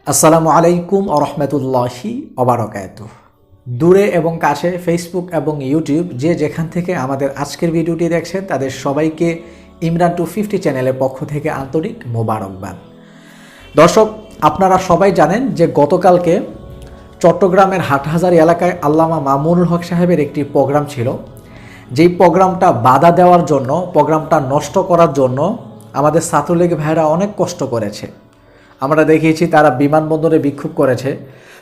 আসসালামু আলাইকুম ওয়া রাহমাতুল্লাহি ওয়া বারাকাতুহু। দূরে এবং কাছে ফেসবুক এবং ইউটিউব যে যেখান থেকে আমাদের আজকের ভিডিওটি দেখছেন তাদের সবাইকে ইমরান 250 চ্যানেলের পক্ষ থেকে আন্তরিক মোবারকবাদ। দর্শক, আপনারা সবাই জানেন যে গতকালকে চট্টগ্রামের হাটহাজারী এলাকায় আল্লামা মামুনুল হক সাহেবের একটি প্রোগ্রাম ছিল। যেই প্রোগ্রামটা বাধা দেওয়ার জন্য, প্রোগ্রামটা নষ্ট করার জন্য আমাদের ছাত্রলীগ ভাইরা অনেক কষ্ট করেছে। আমরা দেখিয়েছি তারা বিমানবন্দরে বিক্ষোভ করেছে,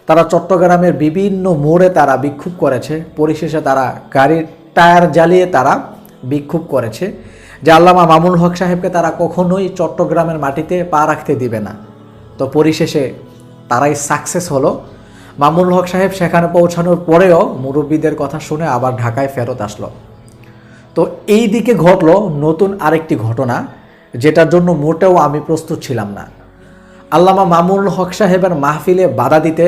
তারা চট্টগ্রামের বিভিন্ন মোড়ে তারা বিক্ষোভ করেছে, পরিশেষে তারা গাড়ির টায়ার জ্বালিয়ে তারা বিক্ষোভ করেছে যে আল্লামা মামুনুল হক সাহেবকে তারা কখনোই চট্টগ্রামের মাটিতে পা রাখতে দিবে না। তো পরিশেষে তারাই সাকসেস হলো। মামুনুল হক সাহেব সেখানে পৌঁছানোর পরেও মুরব্বীদের কথা শুনে আবার ঢাকায় ফেরত আসলো। তো এই দিকে ঘটলো নতুন আরেকটি ঘটনা, যেটার জন্য মোটেও আমি প্রস্তুত ছিলাম না। আল্লামা মামুনুল হক সাহেবের মাহফিলে বাধা দিতে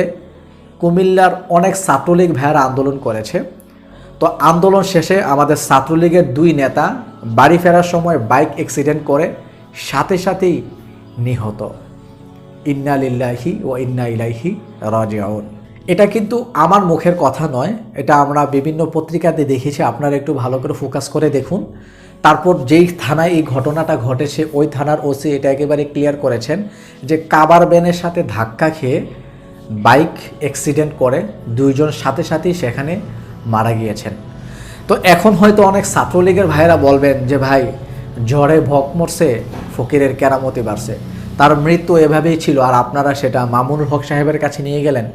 কুমিল্লার অনেক ছাত্রলীগ ভাইয়েরা আন্দোলন করেছে। তো আন্দোলন শেষে আমাদের ছাত্রলীগের দুই নেতা বাড়ি ফেরার সময় বাইক অ্যাক্সিডেন্ট করে সাথে সাথেই নিহত। ইন্না লিল্লাহি ওয়া ইন্না ইলাইহি রাজিউন। এটা কিন্তু আমার মুখের কথা নয়, এটা আমরা বিভিন্ন পত্রিকাতে দেখেছি। আপনারা একটু ভালো করে ফোকাস করে দেখুন। তারপর যেই থানায় এই ঘটনাটা ঘটেছে ওই থানার ওসি এটা একেবারে ক্লিয়ার করেছেন যে কাভার ভ্যানের সাথে ধাক্কা খেয়ে বাইক অ্যাক্সিডেন্ট করে দুইজন সাথে সাথেই সেখানে মারা গিয়েছেন। তো এখন হয়তো অনেক ছাত্রলীগের ভাইয়েরা বলবেন যে ভাই, ঝড়ে ভক মরছে, ফকিরের কেরামতি বাড়ছে, তার মৃত্যু এভাবেই ছিল আর আপনারা সেটা মামুনুল হক সাহেবের কাছে নিয়ে গেলেন।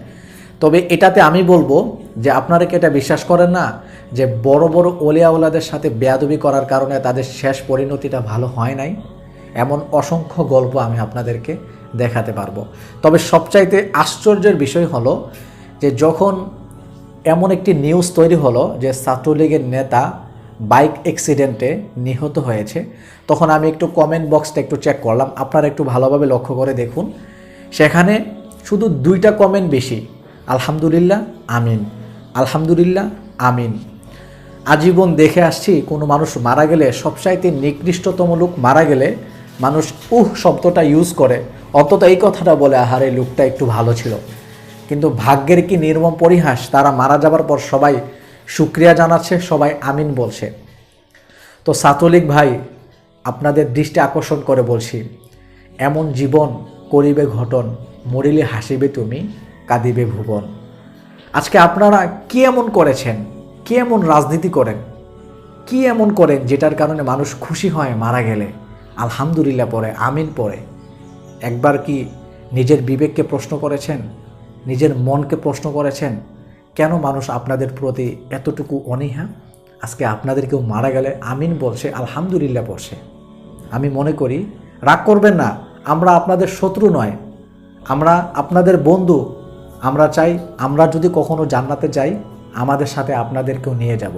তবে এটাতে আমি বলবো যে আপনারা কি এটা বিশ্বাস করেন না যে বড় বড় ওলিয়াওয়ালাদের সাথে বেয়াদবি করার কারণে তাদের শেষ পরিণতিটা ভালো হয় নাই? এমন অসংখ্য গল্প আমি আপনাদেরকে দেখাতে পারবো। তবে সবচাইতে আশ্চর্যের বিষয় হলো যে যখন এমন একটি নিউজ তৈরি হলো যে ছাত্রলীগের নেতা বাইক অ্যাক্সিডেন্টে নিহত হয়েছে, তখন আমি একটু কমেন্ট বক্সটা একটু চেক করলাম। আপনারা একটু ভালোভাবে লক্ষ্য করে দেখুন, সেখানে শুধু দুইটা কমেন্ট বেশি, আলহামদুলিল্লাহ আমিন, আলহামদুলিল্লাহ আমিন। আজীবন দেখে আসছি কোনো মানুষ মারা গেলে, সবচাইতে নিকৃষ্টতম লোক মারা গেলে মানুষ শব্দটা ইউজ করে, অন্তত এই কথাটা বলে আহারে লোকটা একটু ভালো ছিল। কিন্তু ভাগ্যের কি নির্মম পরিহাস, তারা মারা যাবার পর সবাই শুকরিয়া জানাচ্ছে, সবাই আমিন বলছে। তো ছাত্রলীগ ভাই, আপনাদের দৃষ্টি আকর্ষণ করে বলছি, এমন জীবন করিবে ঘটন, মরিলে হাসিবে তুমি, কাঁদিবে ভুবন। আজকে আপনারা কি এমন করেছেন, কি এমন রাজনীতি করেন, কি এমন করেন যেটার কারণে মানুষ খুশি হয় মারা গেলে, আলহামদুলিল্লাহ পড়ে, আমিন পড়ে? একবার কি নিজের বিবেককে প্রশ্ন করেছেন, নিজের মনকে প্রশ্ন করেছেন কেন মানুষ আপনাদের প্রতি এতটুকু অনীহা? আজকে আপনাদের কেউ মারা গেলে আমিন বলছে, আলহামদুলিল্লাহ পড়ছে। আমি মনে করি, রাগ করবেন না, আমরা আপনাদের শত্রু নয়, আমরা আপনাদের বন্ধু। আমরা চাই আমরা যদি কখনো জান্নাতে যাই, আমাদের সাথে আপনাদেরকেও নিয়ে যাব।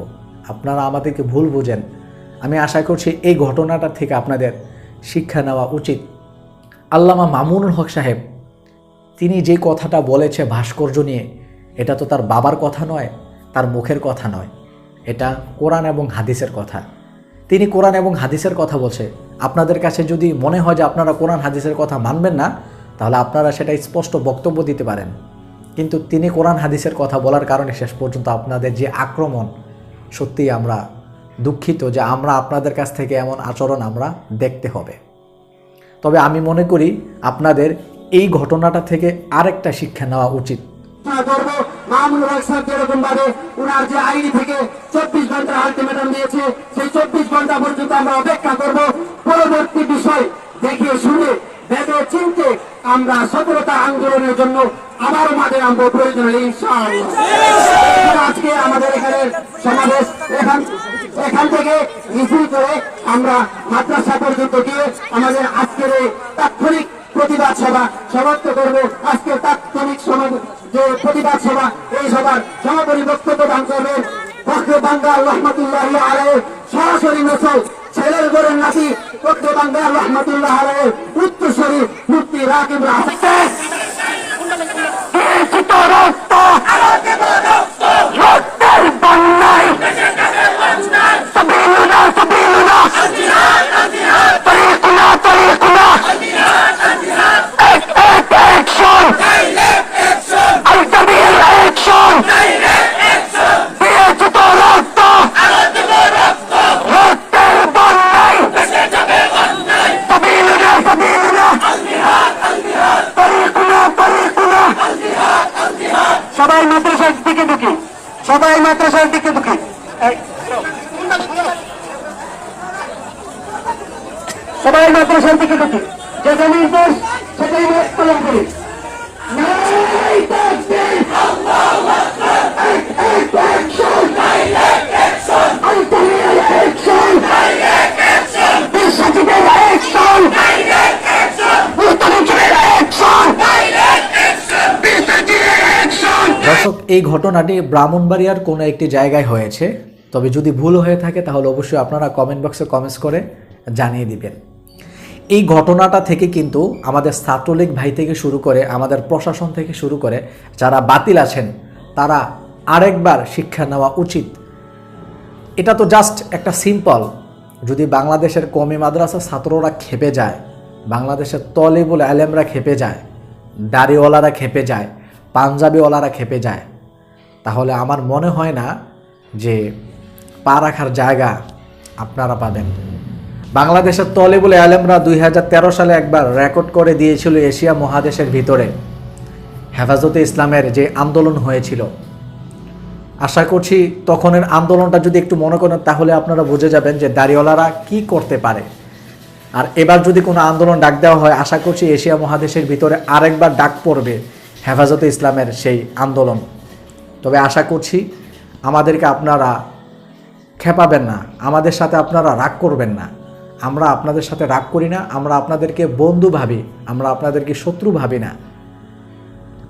আপনারা আমাদেরকে ভুল বুঝেন। আমি আশা করছি এই ঘটনাটা থেকে আপনাদের শিক্ষা নেওয়া উচিত। আল্লামা মামুনুল হক সাহেব তিনি যে কথাটা বলেছে ভাস্কর্য নিয়ে, এটা তো তার বাবার কথা নয়, তার মুখের কথা নয়, এটা কোরআন এবং হাদিসের কথা। তিনি কোরআন এবং হাদিসের কথা বলছে। আপনাদের কাছে যদি মনে হয় যে আপনারা কোরআন হাদিসের কথা মানবেন না, তাহলে আপনারা সেটা স্পষ্ট বক্তব্য দিতে পারেন। কিন্তু তিনি কোরআন হাদিসের কথা বলার কারণে শেষ পর্যন্ত আপনাদের যে আক্রমণ, সত্যিই আমরা দুঃখিত যে আমরা আপনাদের কাছ থেকে এমন আচরণ আমরা দেখতে হবে। তবে আমি মনে করি আপনাদের এই ঘটনাটা থেকে আরেকটা শিক্ষা নেওয়া উচিত। মামুনুল হক সাহেব যেরকম ভাবে উনার যে আইনি থেকে 24 ঘন্টার আলটিমেটাম দিয়েছে, সেই 24 ঘন্টা পর্যন্ত আমরা অপেক্ষা করব। পরবর্তী বিষয় দেখে শুনে ভেবে চিনতে আমরা সফলতা আন্দোলনের জন্য আবারও মাঠে নামবো প্রয়োজন হলে ইনশাআল্লাহ। আজকে আমাদের এখানে সমাবেশ, এখান থেকে মিছিল করে আমরা মাদ্রাসা পর্যন্ত গিয়ে আমাদের আজকের এই তাৎক্ষণিক প্রতিবাদ সভা সমাপ্ত করব। আজকের তাৎক্ষণিক যে প্রতিবাদ সভা, এই সভার সমাপনী বক্তব্য দান করবেন ফখরে বাংলা রহমাতুল্লাহ আলাইহি, সরাসরি নসল ছেলের গড়ের নাতি ফখরে বাংলা রহমাতুল্লাহ আলাইহি উত্তরসূরি মুফতি রাকিব হাসান। طريقنا সবাই মাদ্রাসার দিকে ঢুকি, যেটা নির্দেশ সেটাই পালন করি। নারায়ে তাকবীর, আল্লাহু আকবার, action, direct action, ultimate action, direct action, বিশ্বজিতের অ্যাকশন, ডাইরেক্ট অ্যাকশন, মুস্তাফিজের অ্যাকশন, ডাইরেক্ট অ্যাকশন, বিশ্বজিতের অ্যাকশন। দর্শক, এই ঘটনাটি ব্রাহ্মণবাড়িয়ার কোনো একটি জায়গায় হয়েছে, তবে যদি ভুল হয়ে থাকে তাহলে অবশ্যই আপনারা কমেন্ট বক্সে কমেন্টস করে জানিয়ে দিবেন। এই ঘটনাটা থেকে কিন্তু আমাদের ছাত্রলীগ ভাই থেকে শুরু করে আমাদের প্রশাসন থেকে শুরু করে যারা বাতিল আছেন তারা আরেকবার শিক্ষা নেওয়া উচিত। এটা তো জাস্ট একটা সিম্পল, যদি বাংলাদেশের কওমি মাদ্রাসার ছাত্ররা খেপে যায়, বাংলাদেশের তলিবুল আলেমরা খেপে যায়, দাড়িওয়ালারা খেপে যায়, পাঞ্জাবিওয়ালারা খেপে যায়, তাহলে আমার মনে হয় না যে পা রাখার জায়গা আপনারা পাবেন। বাংলাদেশের তলিবুল আলেমরা 2013 সালে একবার রেকর্ড করে দিয়েছিল এশিয়া মহাদেশের ভিতরে হেফাজতে ইসলামের যে আন্দোলন হয়েছিল। আশা করছি তখনের আন্দোলনটা যদি একটু মনে করেন তাহলে আপনারা বুঝে যাবেন যে দাড়িওয়ালারা কি করতে পারে। আর এবার যদি কোনো আন্দোলন ডাক দেওয়া হয়, আশা করছি এশিয়া মহাদেশের ভিতরে আরেকবার ডাক পড়বে হেফাজতে ইসলামের সেই আন্দোলন। তবে আশা করছি আমাদেরকে আপনারা খেপাবেন না, আমাদের সাথে আপনারা রাগ করবেন না। আমরা আপনাদের সাথে রাগ করি না, আমরা আপনাদেরকে বন্ধু ভাবি, আমরা আপনাদেরকে শত্রু ভাবি না।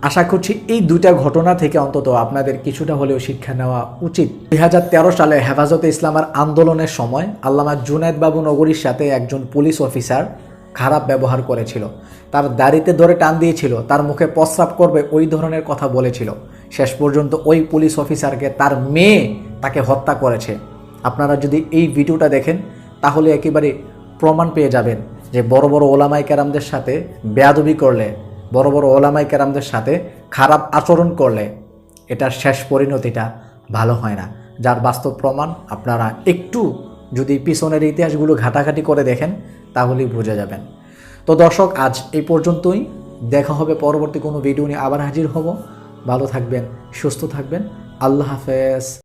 আশা করছি এই দুইটা ঘটনা থেকে অন্তত আপনাদের কিছুটা হলেও শিক্ষা নেওয়া উচিত। 2013 সালে হেফাজতে ইসলামের আন্দোলনের সময় আল্লামা জুনায়েদ বাবু নগরীর সাথে একজন পুলিশ অফিসার খারাপ ব্যবহার করেছিল, তার দাড়িতে ধরে টান দিয়েছিল, তার মুখে প্রস্রাব করবে ওই ধরনের কথা বলেছিল। শেষ পর্যন্ত ওই পুলিশ অফিসারকে তার মেয়ে তাকে হত্যা করেছে। আপনারা যদি এই ভিডিওটা দেখেন তাহলে একেবারে প্রমাণ পেয়ে যাবেন যে বড় বড় ওলামায়ে কেরামদের সাথে বেয়াদবি করলে, বড় বড় ওলামায়ে কেরামদের সাথে খারাপ আচরণ করলে এটার শেষ পরিণতিটা ভালো হয় না। যার বাস্তব প্রমাণ আপনারা একটু যদি পিছনের ইতিহাসগুলো ঘাটাঘাটি করে দেখেন তাহলেই বুঝে যাবেন। তো দর্শক, আজ এই পর্যন্তই। দেখা হবে পরবর্তী কোনো ভিডিও নিয়ে, আবার হাজির হব। ভালো থাকবেন, সুস্থ থাকবেন। আল্লাহ হাফেজ।